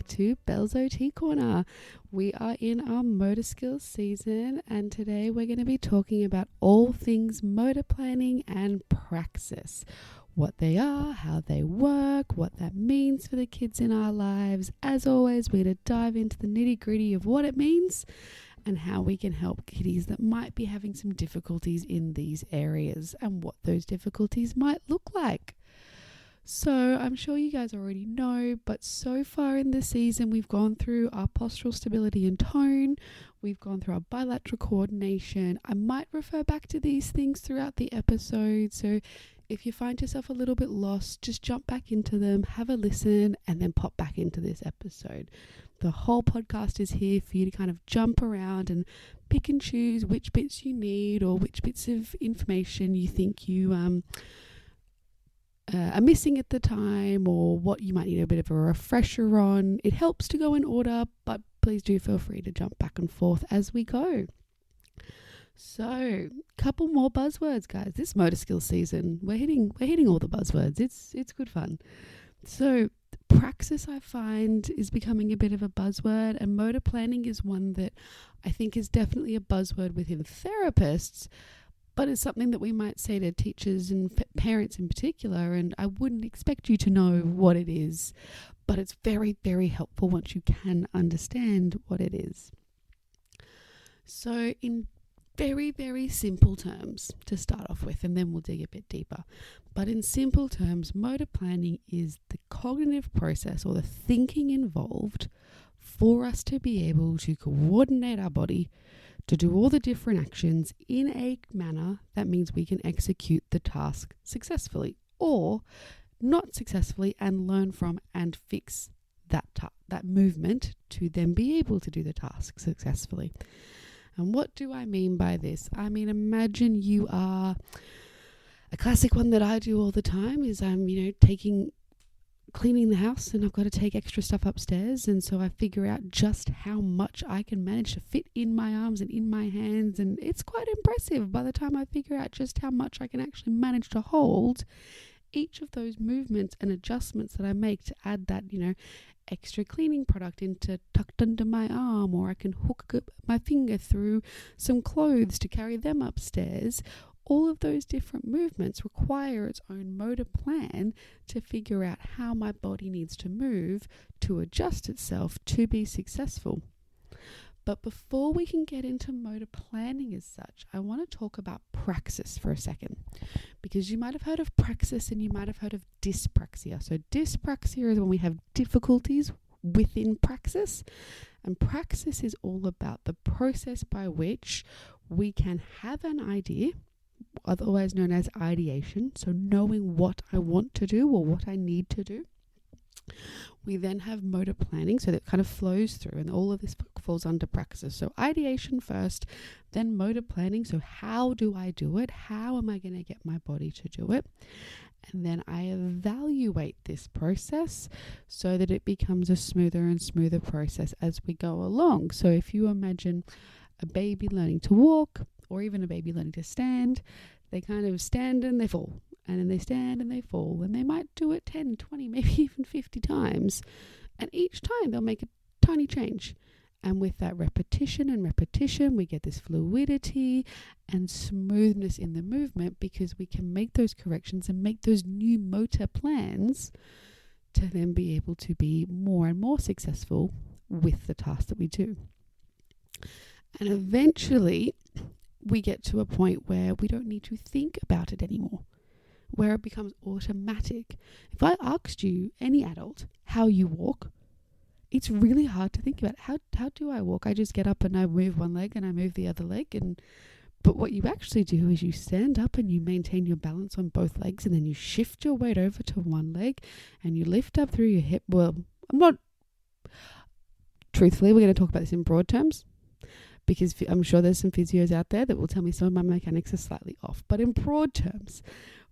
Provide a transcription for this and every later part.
to Belle's OT Corner. We are in our motor skills season, and today we're going to be talking about all things motor planning and praxis. What they are, how they work, what that means for the kids in our lives. As always, we're going to dive into the nitty-gritty of what it means and how we can help kiddies that might be having some difficulties in these areas and what those difficulties might look like. So I'm sure you guys already know, but so far in the season, we've gone through our postural stability and tone. We've gone through our bilateral coordination. I might refer back to these things throughout the episode. So if you find yourself a little bit lost, just jump back into them, have a listen, and then pop back into this episode. The whole podcast is here for you to kind of jump around and pick and choose which bits you need or which bits of information you think you are missing at the time, or what you might need a bit of a refresher on. It helps to go in order, but please do feel free to jump back and forth as we go. So, couple more buzzwords, guys. This motor skills season, we're hitting all the buzzwords. It's good fun. So, praxis, I find, is becoming a bit of a buzzword, and motor planning is one that I think is definitely a buzzword within therapists, but it's something that we might say to teachers and parents in particular, and I wouldn't expect you to know what it is, but it's very, very helpful once you can understand what it is. So in very, very simple terms to start off with, and then we'll dig a bit deeper, but in simple terms, motor planning is the cognitive process or the thinking involved for us to be able to coordinate our body to do all the different actions in a manner that means we can execute the task successfully or not successfully, and learn from and fix that movement to then be able to do the task successfully. And what do I mean by this? I mean, imagine you are, a classic one that I do all the time is cleaning the house, and I've got to take extra stuff upstairs, and so I figure out just how much I can manage to fit in my arms and in my hands, and it's quite impressive by the time I figure out just how much I can actually manage to hold. Each of those movements and adjustments that I make to add that, extra cleaning product tucked under my arm, or I can hook my finger through some clothes to carry them upstairs. All of those different movements require its own motor plan to figure out how my body needs to move to adjust itself to be successful. But before we can get into motor planning as such, I want to talk about praxis for a second, because you might have heard of praxis and you might have heard of dyspraxia. So dyspraxia is when we have difficulties within praxis, and praxis is all about the process by which we can have an idea, otherwise known as ideation, so knowing what I want to do or what I need to do. We then have motor planning, so that kind of flows through, and all of this falls under praxis. So ideation first, then motor planning, so how do I do it? How am I going to get my body to do it? And then I evaluate this process so that it becomes a smoother and smoother process as we go along. So if you imagine a baby learning to walk, or even a baby learning to stand, they kind of stand and they fall, and then they stand and they fall, and they might do it 10, 20, maybe even 50 times, and each time they'll make a tiny change. And with that repetition, we get this fluidity and smoothness in the movement, because we can make those corrections and make those new motor plans to then be able to be more and more successful with the task that we do. And eventually we get to a point where we don't need to think about it anymore, where it becomes automatic. If I asked you, any adult, how you walk, it's really hard to think about. How do I walk? I just get up and I move one leg and I move the other leg. But what you actually do is you stand up and you maintain your balance on both legs, and then you shift your weight over to one leg and you lift up through your hip. Well, truthfully, we're going to talk about this in broad terms, because I'm sure there's some physios out there that will tell me some of my mechanics are slightly off. But in broad terms,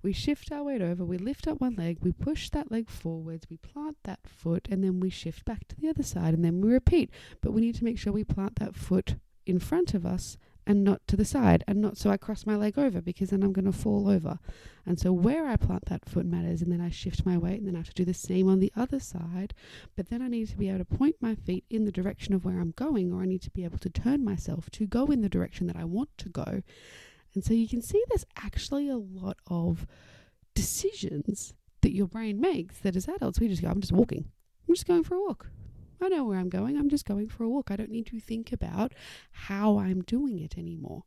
we shift our weight over, we lift up one leg, we push that leg forwards, we plant that foot, and then we shift back to the other side, and then we repeat. But we need to make sure we plant that foot in front of us and not to the side, and not so I cross my leg over, because then I'm going to fall over. And so where I plant that foot matters, and then I shift my weight, and then I have to do the same on the other side. But then I need to be able to point my feet in the direction of where I'm going, or I need to be able to turn myself to go in the direction that I want to go. And so you can see there's actually a lot of decisions that your brain makes that as adults we just go, I'm just walking. I'm just going for a walk. I know where I'm going. I'm just going for a walk. I don't need to think about how I'm doing it anymore.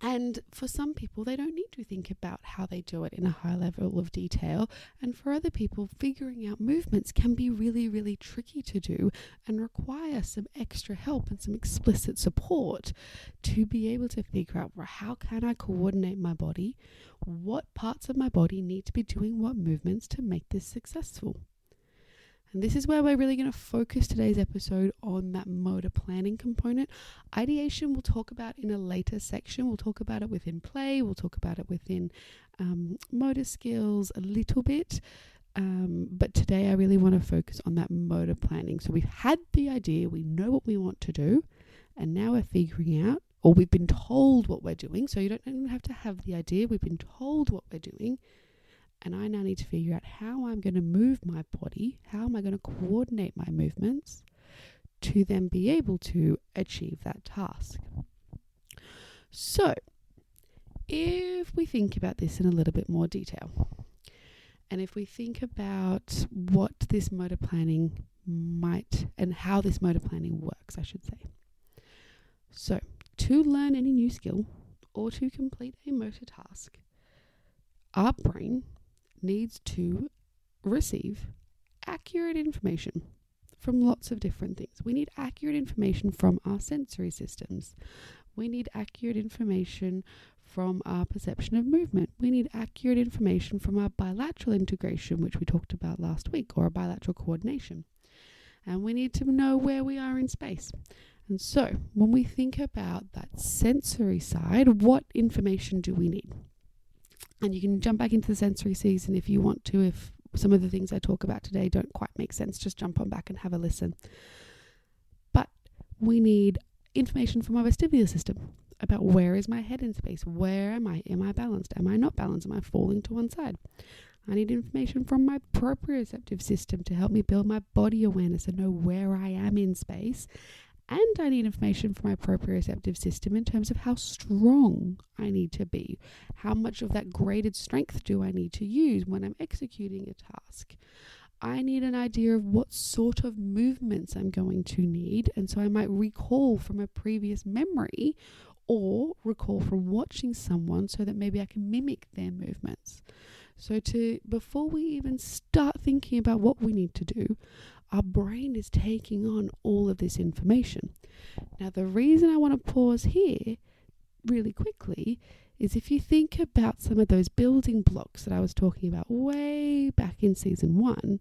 And for some people, they don't need to think about how they do it in a high level of detail. And for other people, figuring out movements can be really, really tricky to do and require some extra help and some explicit support to be able to figure out, well, how can I coordinate my body? What parts of my body need to be doing what movements to make this successful? And this is where we're really going to focus today's episode on that motor planning component. Ideation we'll talk about in a later section. We'll talk about it within play. We'll talk about it within motor skills a little bit. But today I really want to focus on that motor planning. So we've had the idea, we know what we want to do, and now we're figuring out, or we've been told what we're doing. So you don't even have to have the idea. We've been told what we're doing. And I now need to figure out how I'm going to move my body, how am I going to coordinate my movements to then be able to achieve that task. So, if we think about this in a little bit more detail, and if we think about what this motor planning might, and how this motor planning works, I should say. So, to learn any new skill or to complete a motor task, our brain needs to receive accurate information from lots of different things. We need accurate information from our sensory systems. We need accurate information from our perception of movement. We need accurate information from our bilateral integration, which we talked about last week, or our bilateral coordination. And we need to know where we are in space. And so when we think about that sensory side, what information do we need? And you can jump back into the sensory season if you want to. If some of the things I talk about today don't quite make sense, just jump on back and have a listen. But we need information from our vestibular system about where is my head in space? Where am I? Am I balanced? Am I not balanced? Am I falling to one side? I need information from my proprioceptive system to help me build my body awareness and know where I am in space. And I need information from my proprioceptive system in terms of how strong I need to be. How much of that graded strength do I need to use when I'm executing a task? I need an idea of what sort of movements I'm going to need. And so I might recall from a previous memory or recall from watching someone so that maybe I can mimic their movements. So before we even start thinking about what we need to do, our brain is taking on all of this information. Now, the reason I want to pause here really quickly is if you think about some of those building blocks that I was talking about way back in season 1,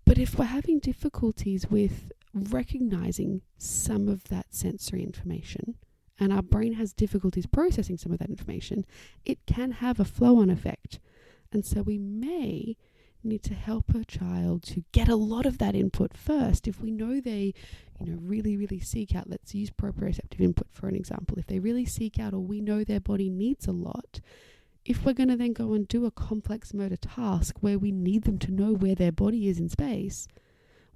but if we're having difficulties with recognizing some of that sensory information, and our brain has difficulties processing some of that information, it can have a flow-on effect. And so we may need to help a child to get a lot of that input first. If we know they, really, really seek out, let's use proprioceptive input for an example. If they really seek out, or we know their body needs a lot, if we're going to then go and do a complex motor task where we need them to know where their body is in space,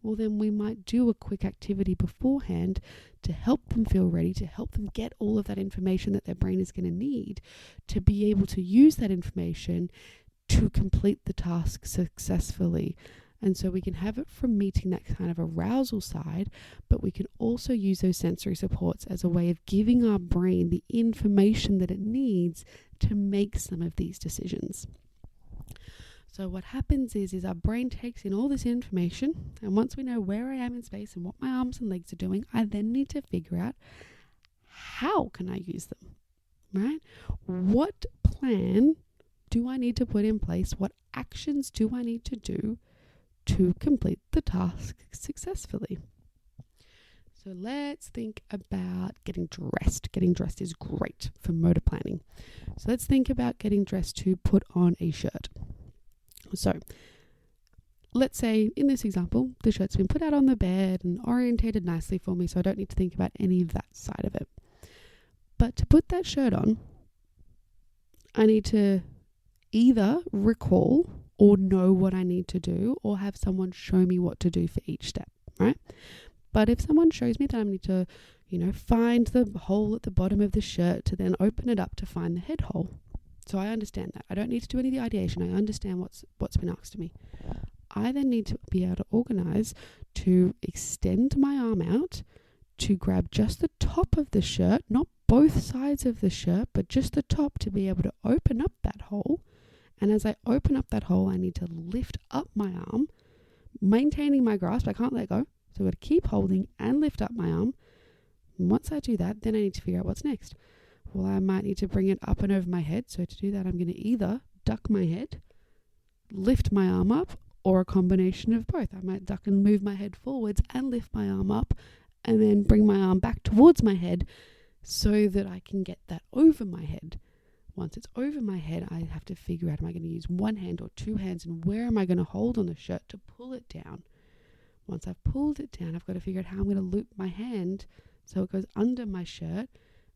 well, then we might do a quick activity beforehand to help them feel ready, to help them get all of that information that their brain is going to need to be able to use that information to complete the task successfully. And so we can have it from meeting that kind of arousal side, but we can also use those sensory supports as a way of giving our brain the information that it needs to make some of these decisions. So what happens is our brain takes in all this information, and once we know where I am in space and what my arms and legs are doing, I then need to figure out how can I use them, right? What plan do I need to put in place? What actions do I need to do to complete the task successfully? So let's think about getting dressed. Getting dressed is great for motor planning. So let's think about getting dressed to put on a shirt. So let's say in this example, the shirt's been put out on the bed and orientated nicely for me, so I don't need to think about any of that side of it. But to put that shirt on, I need to either recall or know what I need to do, or have someone show me what to do for each step, right? But if someone shows me that I need to, find the hole at the bottom of the shirt to then open it up to find the head hole. So I understand that. I don't need to do any of the ideation. I understand what's been asked of me. I then need to be able to organize to extend my arm out to grab just the top of the shirt, not both sides of the shirt, but just the top, to be able to open up that hole. And as I open up that hole, I need to lift up my arm, maintaining my grasp. I can't let go. So I've got to keep holding and lift up my arm. And once I do that, then I need to figure out what's next. Well, I might need to bring it up and over my head. So to do that, I'm going to either duck my head, lift my arm up, or a combination of both. I might duck and move my head forwards and lift my arm up, and then bring my arm back towards my head so that I can get that over my head. Once it's over my head, I have to figure out, am I going to use one hand or two hands, and where am I going to hold on the shirt to pull it down? Once I've pulled it down, I've got to figure out how I'm going to loop my hand so it goes under my shirt.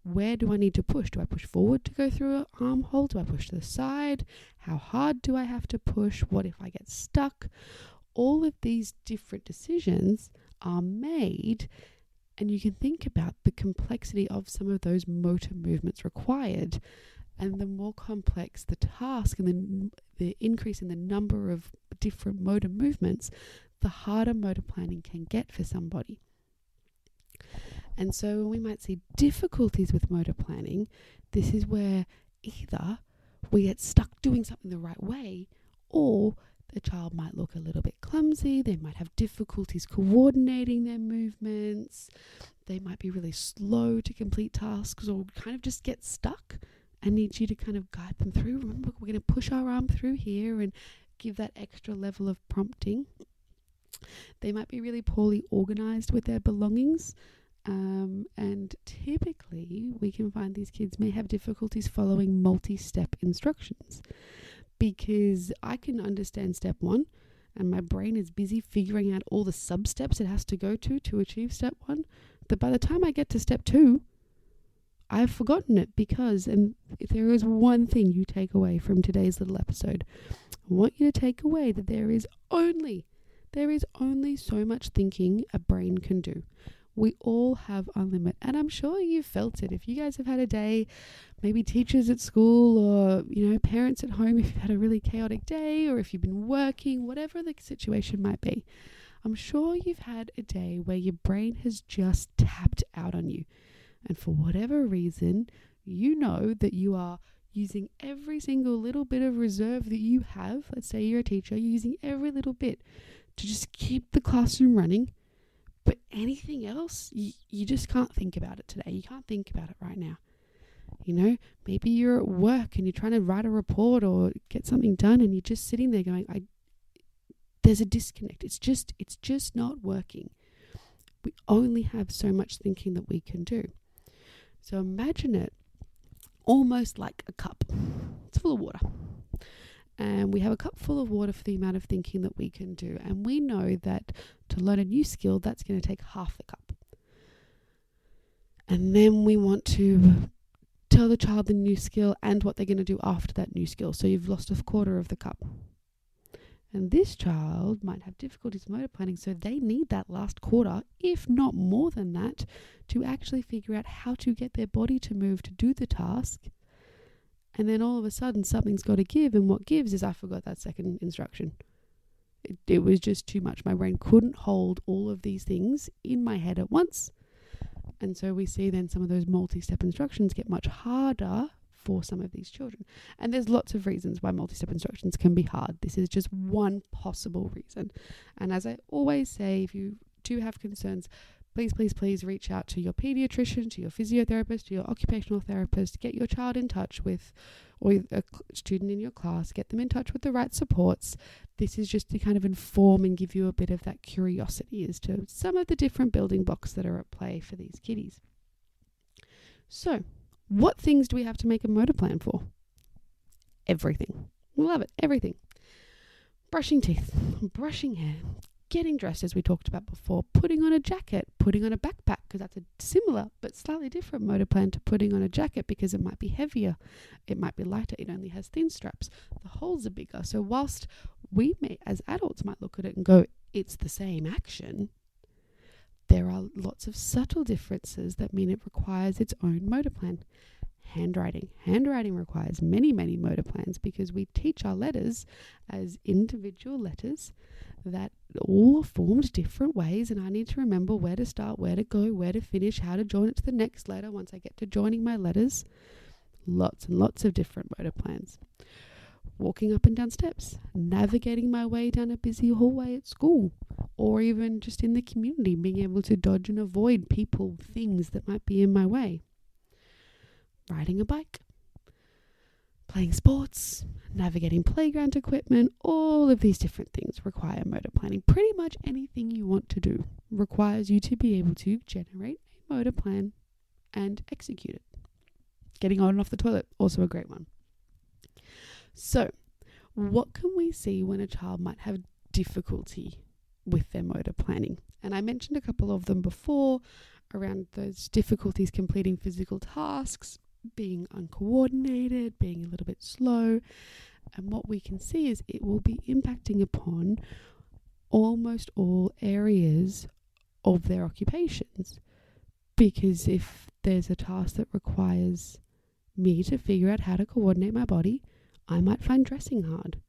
Where do I need to push? Do I push forward to go through an armhole? Do I push to the side? How hard do I have to push? What if I get stuck? All of these different decisions are made, and you can think about the complexity of some of those motor movements required. And the more complex the task and the increase in the number of different motor movements, the harder motor planning can get for somebody. And so we might see difficulties with motor planning. This is where either we get stuck doing something the right way, or the child might look a little bit clumsy. They might have difficulties coordinating their movements. They might be really slow to complete tasks, or kind of just get stuck and need you to kind of guide them through. Remember, we're going to push our arm through here and give that extra level of prompting. They might be really poorly organized with their belongings. And typically we can find these kids may have difficulties following multi-step instructions, because I can understand step one and my brain is busy figuring out all the sub-steps it has to go to achieve step one. But by the time I get to step two, I've forgotten it, because, and if there is one thing you take away from today's little episode, I want you to take away that there is only so much thinking a brain can do. We all have unlimited, and I'm sure you've felt it. If you guys have had a day, maybe teachers at school, or, parents at home, if you've had a really chaotic day, or if you've been working, whatever the situation might be, I'm sure you've had a day where your brain has just tapped out on you. And for whatever reason, you know that you are using every single little bit of reserve that you have. Let's say you're a teacher, you're using every little bit to just keep the classroom running. But anything else, you just can't think about it today. You can't think about it right now. Maybe you're at work and you're trying to write a report or get something done, and you're just sitting there going, there's a disconnect. It's just not working. We only have so much thinking that we can do. So imagine it almost like a cup. It's full of water. And we have a cup full of water for the amount of thinking that we can do. And we know that to learn a new skill, that's going to take half the cup. And then we want to tell the child the new skill and what they're going to do after that new skill. So you've lost a quarter of the cup. And this child might have difficulties motor planning, so they need that last quarter, if not more than that, to actually figure out how to get their body to move to do the task. And then all of a sudden something's got to give, and what gives is I forgot that second instruction. It was just too much. My brain couldn't hold all of these things in my head at once. And so we see then some of those multi-step instructions get much harder for some of these children. And there's lots of reasons why multi-step instructions can be hard. This is just one possible reason. And as I always say, if you do have concerns, please reach out to your paediatrician, to your physiotherapist, to your occupational therapist. Get your child in touch with, or a student in your class, get them in touch with the right supports. This is just to kind of inform and give you a bit of that curiosity as to some of the different building blocks that are at play for these kiddies. So, what things do we have to make a motor plan for? Everything. We love it. Everything. Brushing teeth, brushing hair, getting dressed, as we talked about before, putting on a jacket, putting on a backpack, because that's a similar but slightly different motor plan to putting on a jacket, because it might be heavier, it might be lighter, it only has thin straps, the holes are bigger. So whilst we may, as adults, might look at it and go, it's the same action, there are lots of subtle differences that mean it requires its own motor plan. Handwriting requires many motor plans, because we teach our letters as individual letters that all are formed different ways, and I need to remember where to start, where to go, where to finish, how to join it to the next letter once I get to joining my letters. Lots and lots of different motor plans. Walking up and down steps, navigating my way down a busy hallway at school, or even just in the community, being able to dodge and avoid people, things that might be in my way. Riding a bike, playing sports, navigating playground equipment, all of these different things require motor planning. Pretty much anything you want to do requires you to be able to generate a motor plan and execute it. Getting on and off the toilet, also a great one. So, what can we see when a child might have difficulty with their motor planning? And I mentioned a couple of them before around those difficulties completing physical tasks, being uncoordinated, being a little bit slow. And what we can see is it will be impacting upon almost all areas of their occupations. Because if there's a task that requires me to figure out how to coordinate my body, I might find dressing hard.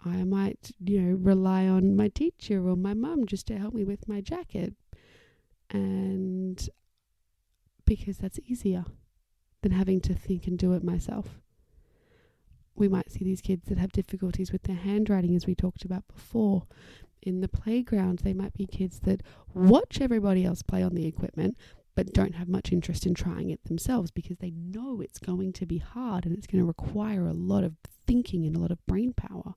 I might, rely on my teacher or my mum just to help me with my jacket. And because that's easier than having to think and do it myself. We might see these kids that have difficulties with their handwriting, as we talked about before. In the playground, they might be kids that watch everybody else play on the equipment, but don't have much interest in trying it themselves, because they know it's going to be hard and it's going to require a lot of thinking and a lot of brain power.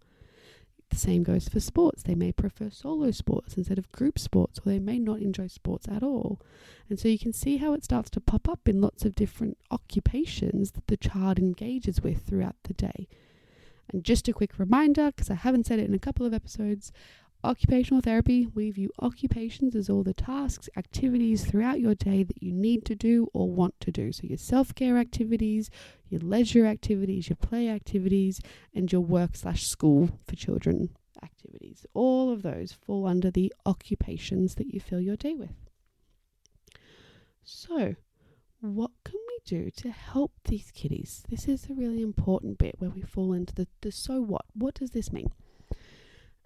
The same goes for sports. They may prefer solo sports instead of group sports, or they may not enjoy sports at all. And so you can see how it starts to pop up in lots of different occupations that the child engages with throughout the day. And just a quick reminder, because I haven't said it in a couple of episodes, occupational therapy, we view occupations as all the tasks, activities throughout your day that you need to do or want to do. So your self-care activities, your leisure activities, your play activities, and your work/school for children activities. All of those fall under the occupations that you fill your day with. So, what can we do to help these kiddies? This is a really important bit where we fall into the so what. What does this mean?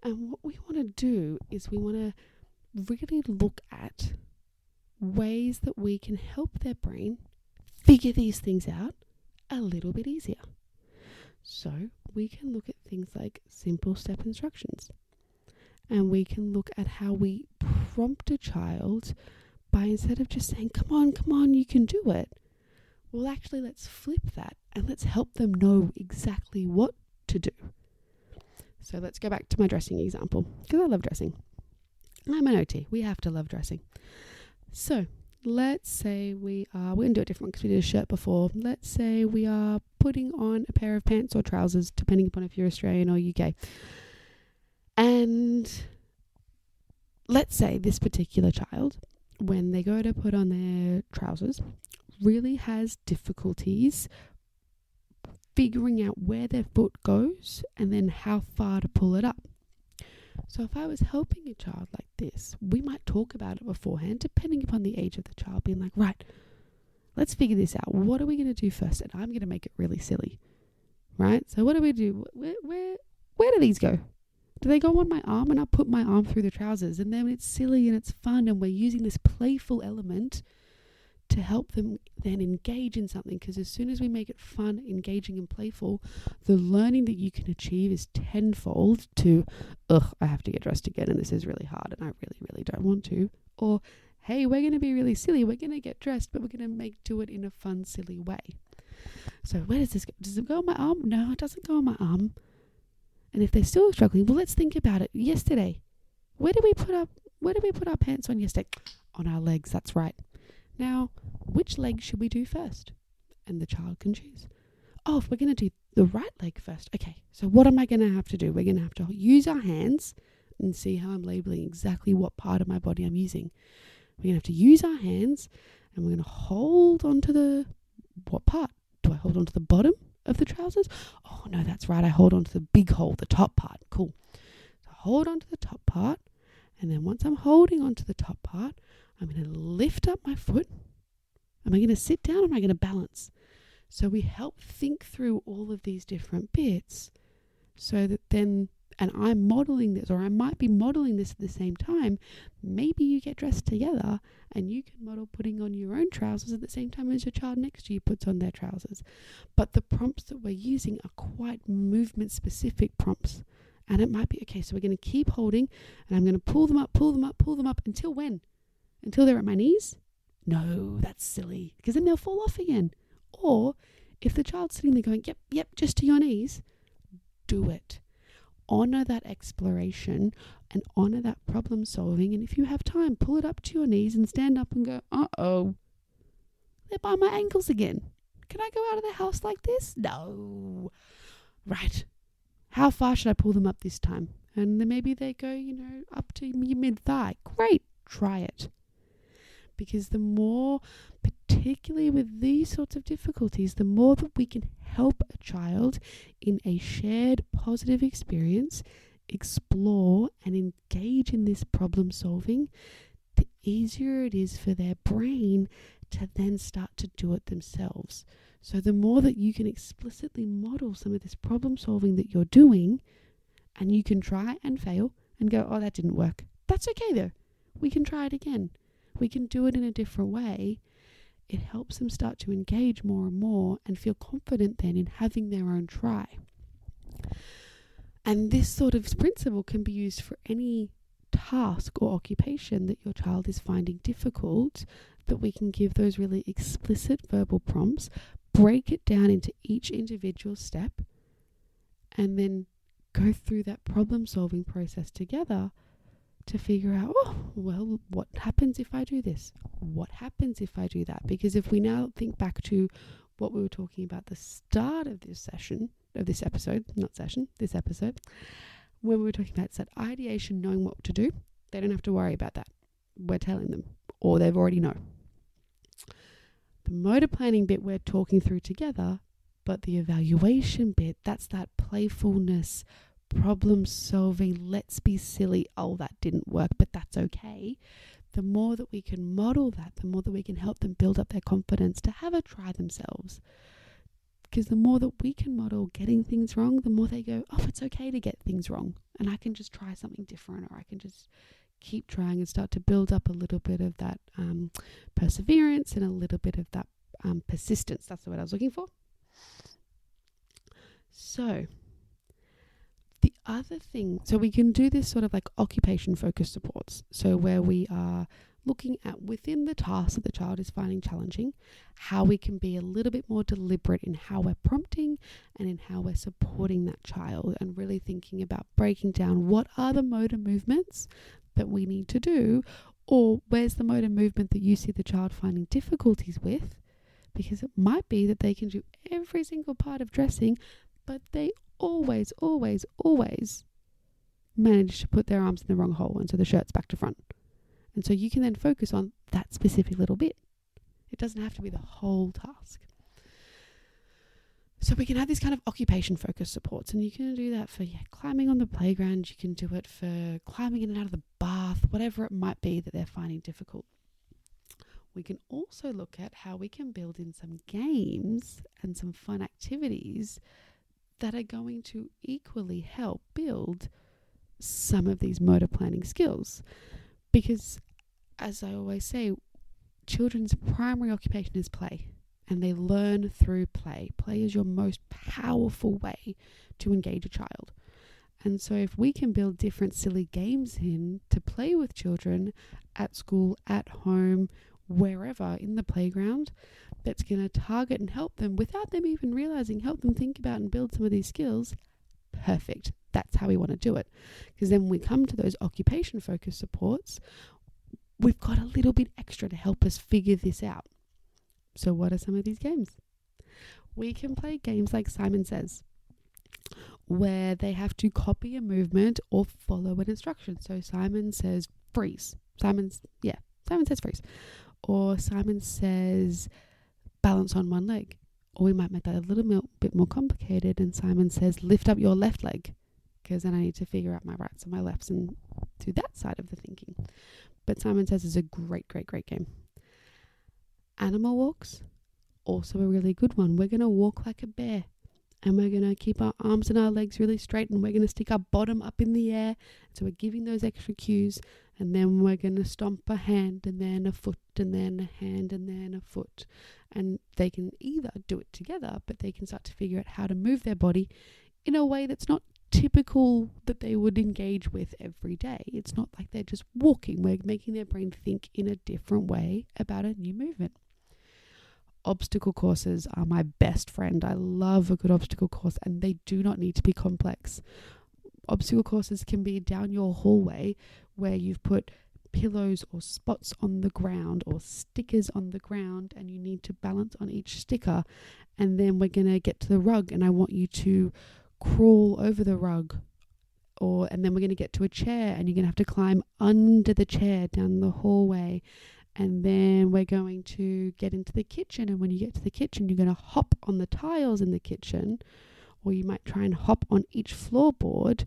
And what we want to do is we want to really look at ways that we can help their brain figure these things out a little bit easier. So we can look at things like simple step instructions. And we can look at how we prompt a child by, instead of just saying, come on, you can do it. Well, actually, let's flip that and let's help them know exactly what to do. So let's go back to my dressing example, because I love dressing. I'm an OT. We have to love dressing. So let's say we're going to do it different because we did a shirt before. Let's say we are putting on a pair of pants or trousers, depending upon if you're Australian or UK. And let's say this particular child, when they go to put on their trousers, really has difficulties figuring out where their foot goes and then how far to pull it up. So if I was helping a child like this, we might talk about it beforehand, depending upon the age of the child, being like, right, let's figure this out. What are we going to do first? And I'm going to make it really silly, right? So what do we do? Where do these go? Do they go on my arm? And I'll put my arm through the trousers, and then it's silly and it's fun, and we're using this playful element to help them then engage in something, because as soon as we make it fun, engaging and playful, the learning that you can achieve is tenfold to, I have to get dressed again and this is really hard and I really don't want to. Or, hey, we're going to be really silly, we're going to get dressed, but we're going to do it in a fun, silly way. So where does this go? Does it go on my arm? No, it doesn't go on my arm. And if they're still struggling, well, let's think about it. Yesterday, where did we put our pants on yesterday? On our legs, that's right. Now, which leg should we do first? And the child can choose. Oh, if we're going to do the right leg first. Okay, so what am I going to have to do? We're going to have to use our hands, and see how I'm labeling exactly what part of my body I'm using. We're going to have to use our hands, and we're going to hold onto the, what part? Do I hold onto the bottom of the trousers? Oh, no, that's right. I hold onto the big hole, the top part. Cool. So hold onto the top part. And then once I'm holding onto the top part, I'm going to lift up my foot. Am I going to sit down or am I going to balance? So we help think through all of these different bits so that then, and I'm modeling this, or I might be modeling this at the same time. Maybe you get dressed together and you can model putting on your own trousers at the same time as your child next to you puts on their trousers. But the prompts that we're using are quite movement specific prompts. And it might be, okay, so we're going to keep holding and I'm going to pull them up until when? Until they're at my knees? No, that's silly, because then they'll fall off again. Or if the child's sitting there going, yep, just to your knees, do it. Honor that exploration and honor that problem solving. And if you have time, pull it up to your knees and stand up and go, uh-oh, they're by my ankles again. Can I go out of the house like this? No. Right. How far should I pull them up this time? And then maybe they go, up to your mid-thigh. Great. Try it. Because the more, particularly with these sorts of difficulties, the more that we can help a child in a shared positive experience, explore and engage in this problem solving, the easier it is for their brain to then start to do it themselves. So the more that you can explicitly model some of this problem solving that you're doing, and you can try and fail and go, oh, that didn't work. That's okay though. We can try it again. We can do it in a different way. It helps them start to engage more and more and feel confident then in having their own try. And this sort of principle can be used for any task or occupation that your child is finding difficult, that we can give those really explicit verbal prompts, break it down into each individual step, and then go through that problem solving process together to figure out, what happens if I do this? What happens if I do that? Because if we now think back to what we were talking about at the start of this episode, when we were talking about that ideation, knowing what to do, they don't have to worry about that. We're telling them, or they've already know. The motor planning bit we're talking through together, but the evaluation bit, that's that playfulness, problem solving, let's be silly, oh, that didn't work, but that's okay. The more that we can model that, the more that we can help them build up their confidence to have a try themselves. Because the more that we can model getting things wrong, the more they go, oh, it's okay to get things wrong. And I can just try something different, or I can just keep trying and start to build up a little bit of that perseverance and a little bit of that persistence. That's the word I was looking for. So the other thing, so we can do this sort of like occupation focused supports. So where we are looking at within the task that the child is finding challenging, how we can be a little bit more deliberate in how we're prompting and in how we're supporting that child, and really thinking about breaking down what are the motor movements that we need to do, or where's the motor movement that you see the child finding difficulties with, because it might be that they can do every single part of dressing, but they always manage to put their arms in the wrong hole, and so the shirt's back to front. And so you can then focus on that specific little bit. It doesn't have to be the whole task. So we can have these kind of occupation focused supports, and you can do that for climbing on the playground. You can do it for climbing in and out of the bath, whatever it might be that they're finding difficult. We can also look at how we can build in some games and some fun activities that are going to equally help build some of these motor planning skills. Because, as I always say, children's primary occupation is play, and they learn through play. Play is your most powerful way to engage a child. And so if we can build different silly games in to play with children at school, at home, wherever, in the playground, that's going to target and help them without them even realizing, help them think about and build some of these skills, perfect. That's how we want to do it. Because then when we come to those occupation focused supports, we've got a little bit extra to help us figure this out. So what are some of these games? We can play games like Simon Says, where they have to copy a movement or follow an instruction. So Simon says freeze. Simon says freeze. Or Simon says balance on one leg. Or we might make that a little bit more complicated, and Simon says lift up your left leg, because then I need to figure out my rights and my lefts and do that side of the thinking. But Simon Says is a great game. Animal walks, also a really good one. We're going to walk like a bear, and we're going to keep our arms and our legs really straight, and we're going to stick our bottom up in the air. So we're giving those extra cues, and then we're going to stomp a hand and then a foot and then a hand and then a foot. And they can either do it together, but they can start to figure out how to move their body in a way that's not typical that they would engage with every day. It's not like they're just walking. We're making their brain think in a different way about a new movement. Obstacle courses are my best friend. I love a good obstacle course, and they do not need to be complex. Obstacle courses can be down your hallway where you've put pillows or spots on the ground or stickers on the ground, and you need to balance on each sticker. And then we're going to get to the rug, and I want you to crawl over the rug. And then we're going to get to a chair, and you're going to have to climb under the chair down the hallway. And then we're going to get into the kitchen, and when you get to the kitchen, you're going to hop on the tiles in the kitchen, or you might try and hop on each floorboard.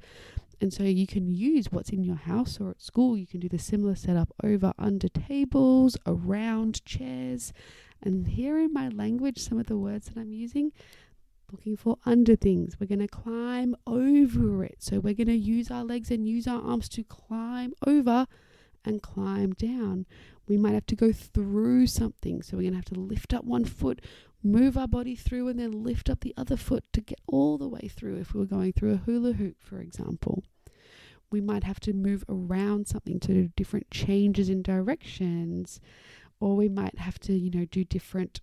And so you can use what's in your house or at school. You can do the similar setup over under tables, around chairs. And here in my language, some of the words that I'm using, looking for under things. We're going to climb over it. So we're going to use our legs and use our arms to climb over and climb down. We might have to go through something. So we're going to have to lift up one foot, move our body through, and then lift up the other foot to get all the way through. If we were going through a hula hoop, for example, we might have to move around something to do different changes in directions, or we might have to, do different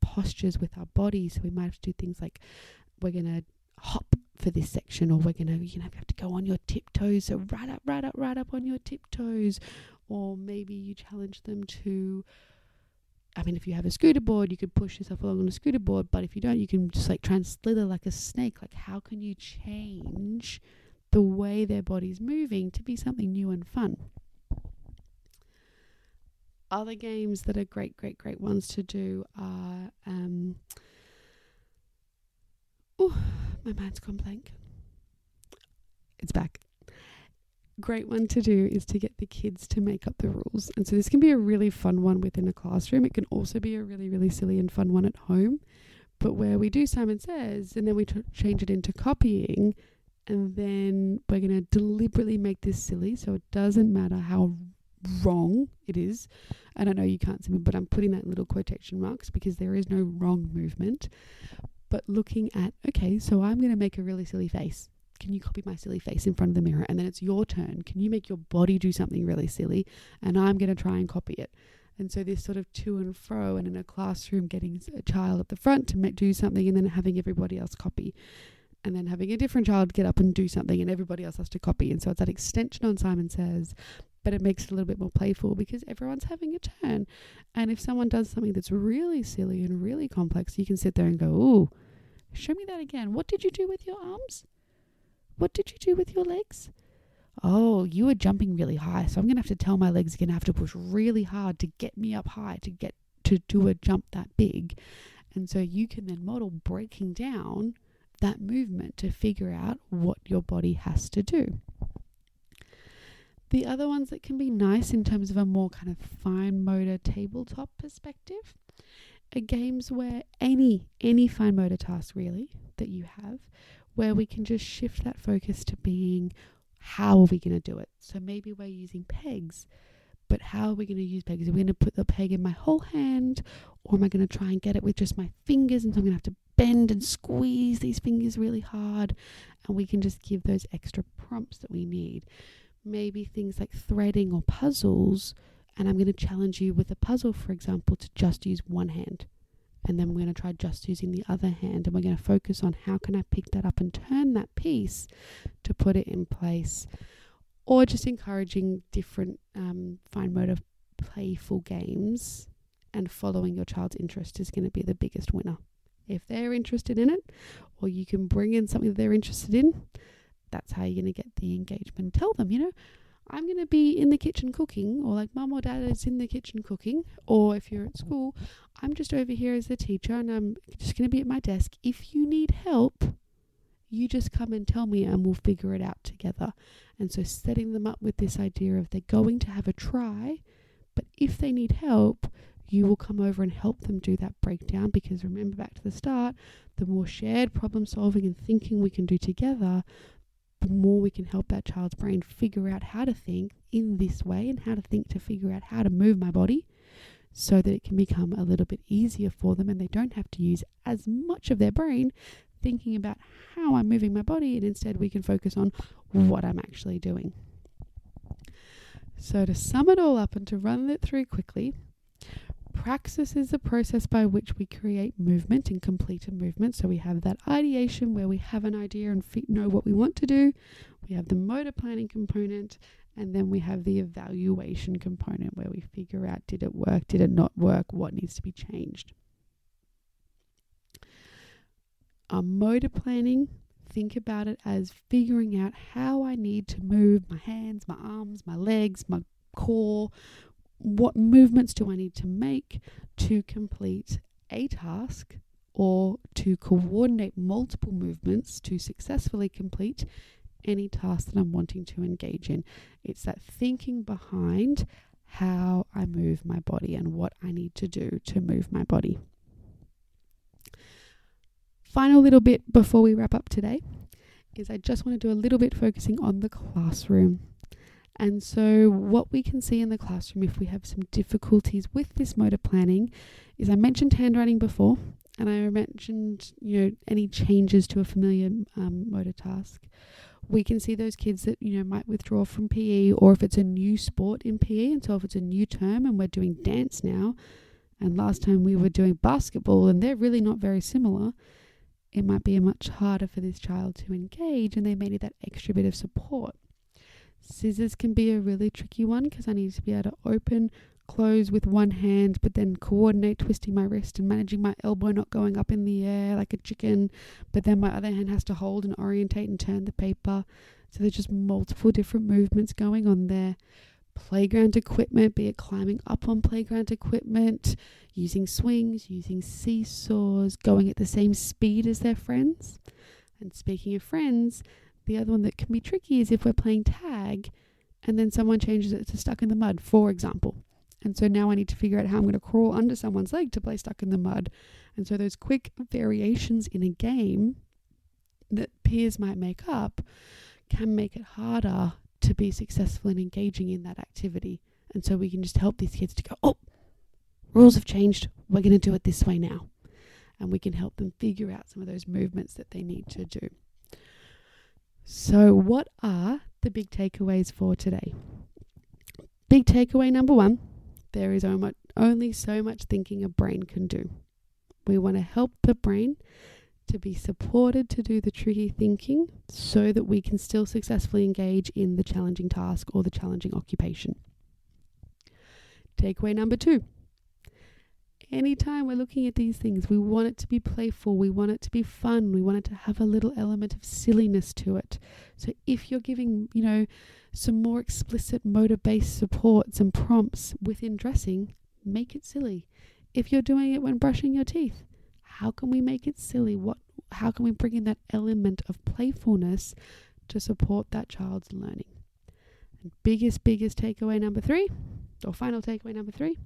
postures with our body. So we might have to do things like we're going to hop for this section, or we're going to, have to go on your tiptoes. So right up on your tiptoes. Or maybe you challenge them to, if you have a scooter board, you could push yourself along on a scooter board. But if you don't, you can just try and slither like a snake. Like, how can you change the way their body's moving to be something new and fun? Other games that are great ones to do are, my mind's gone blank. It's back. Great one to do is to get the kids to make up the rules. And so this can be a really fun one within a classroom. It can also be a really, really silly and fun one at home. But where we do Simon Says, and then we change it into copying, and then we're going to deliberately make this silly, so it doesn't matter how wrong it is. And I know you can't see me, but I'm putting that in little quotation marks because there is no wrong movement. But looking at, okay, so I'm going to make a really silly face. Can you copy my silly face in front of the mirror? And then it's your turn. Can you make your body do something really silly? And I'm going to try and copy it. And so this sort of to and fro, and in a classroom getting a child at the front to do something, and then having everybody else copy. And then having a different child get up and do something, and everybody else has to copy. And so it's that extension on Simon Says, but it makes it a little bit more playful because everyone's having a turn. And if someone does something that's really silly and really complex, you can sit there and go, ooh, show me that again. What did you do with your arms? What did you do with your legs? Oh, you were jumping really high. So I'm going to have to tell my legs are going to have to push really hard to get me up high, to get to do a jump that big. And so you can then model breaking down that movement to figure out what your body has to do. The other ones that can be nice in terms of a more kind of fine motor tabletop perspective are games where any fine motor task really that you have, where we can just shift that focus to being, how are we going to do it? So maybe we're using pegs, but how are we going to use pegs? Are we going to put the peg in my whole hand, or am I going to try and get it with just my fingers? And so I'm going to have to bend and squeeze these fingers really hard, and we can just give those extra prompts that we need. Maybe things like threading or puzzles, and I'm going to challenge you with a puzzle, for example, to just use one hand. And then we're going to try just using the other hand, and we're going to focus on how can I pick that up and turn that piece to put it in place. Or just encouraging different fine motor playful games, and following your child's interest is going to be the biggest winner If they're interested in it, or you can bring in something that they're interested in, that's how you're going to get the engagement. Tell them, I'm going to be in the kitchen cooking, or like mum or dad is in the kitchen cooking, or if you're at school, I'm just over here as the teacher and I'm just going to be at my desk. If you need help, you just come and tell me and we'll figure it out together. And so setting them up with this idea of they're going to have a try, but if they need help, you will come over and help them do that breakdown, because remember, back to the start, the more shared problem solving and thinking we can do together, the more we can help that child's brain figure out how to think in this way and how to think to figure out how to move my body, so that it can become a little bit easier for them and they don't have to use as much of their brain thinking about how I'm moving my body, and instead we can focus on what I'm actually doing. So to sum it all up and to run it through quickly, Praxis is the process by which we create movement and complete a movement. So we have that ideation where we have an idea and know what we want to do. We have the motor planning component, and then we have the evaluation component where we figure out, did it work, did it not work, what needs to be changed. Our motor planning, think about it as figuring out how I need to move my hands, my arms, my legs, my core. What movements do I need to make to complete a task, or to coordinate multiple movements to successfully complete any task that I'm wanting to engage in? It's that thinking behind how I move my body and what I need to do to move my body. Final little bit before we wrap up today is I just want to do a little bit focusing on the classroom. And so what we can see in the classroom if we have some difficulties with this motor planning is, I mentioned handwriting before, and I mentioned, any changes to a familiar motor task. We can see those kids that, might withdraw from PE, or if it's a new sport in PE, and so if it's a new term and we're doing dance now, and last time we were doing basketball and they're really not very similar, it might be much harder for this child to engage, and they may need that extra bit of support. Scissors can be a really tricky one, because I need to be able to open, close with one hand, but then coordinate twisting my wrist and managing my elbow not going up in the air like a chicken, but then my other hand has to hold and orientate and turn the paper. So there's just multiple different movements going on there. Playground equipment, be it climbing up on playground equipment, using swings, using seesaws, going at the same speed as their friends. And speaking of friends, the other one that can be tricky is if we're playing tag and then someone changes it to stuck in the mud, for example. And so now I need to figure out how I'm going to crawl under someone's leg to play stuck in the mud. And so those quick variations in a game that peers might make up can make it harder to be successful in engaging in that activity. And so we can just help these kids to go, oh, rules have changed, we're going to do it this way now. And we can help them figure out some of those movements that they need to do. So what are the big takeaways for today? Big takeaway number 1, there is only so much thinking a brain can do. We want to help the brain to be supported to do the tricky thinking so that we can still successfully engage in the challenging task or the challenging occupation. Takeaway number 2. Anytime we're looking at these things, we want it to be playful, we want it to be fun, we want it to have a little element of silliness to it. So if you're giving, some more explicit motor-based supports and prompts within dressing, make it silly. If you're doing it when brushing your teeth, how can we make it silly? How can we bring in that element of playfulness to support that child's learning? And biggest takeaway number 3, or final takeaway number 3,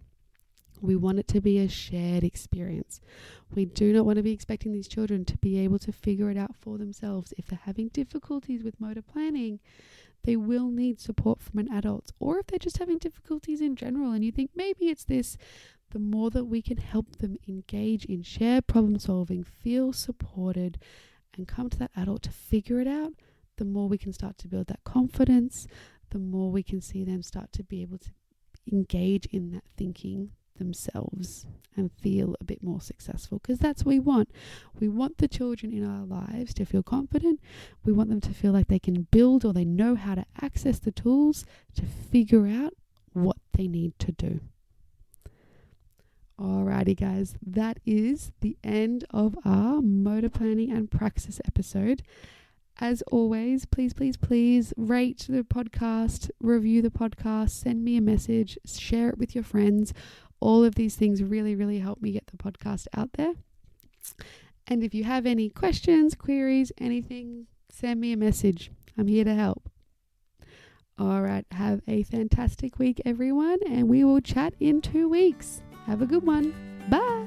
we want it to be a shared experience. We do not want to be expecting these children to be able to figure it out for themselves. If they're having difficulties with motor planning, they will need support from an adult. Or if they're just having difficulties in general and you think maybe it's this, the more that we can help them engage in shared problem solving, feel supported, and come to that adult to figure it out, the more we can start to build that confidence, the more we can see them start to be able to engage in that thinking themselves and feel a bit more successful, because that's what we want. We want the children in our lives to feel confident. We want them to feel like they can build, or they know how to access the tools to figure out what they need to do. Alrighty, guys, that is the end of our motor planning and Praxis episode. As always, please rate the podcast, review the podcast, send me a message, share it with your friends. All of these things really, really help me get the podcast out there. And if you have any questions, queries, anything, send me a message. I'm here to help. All right, have a fantastic week, everyone, and we will chat in 2 weeks. Have a good one. Bye.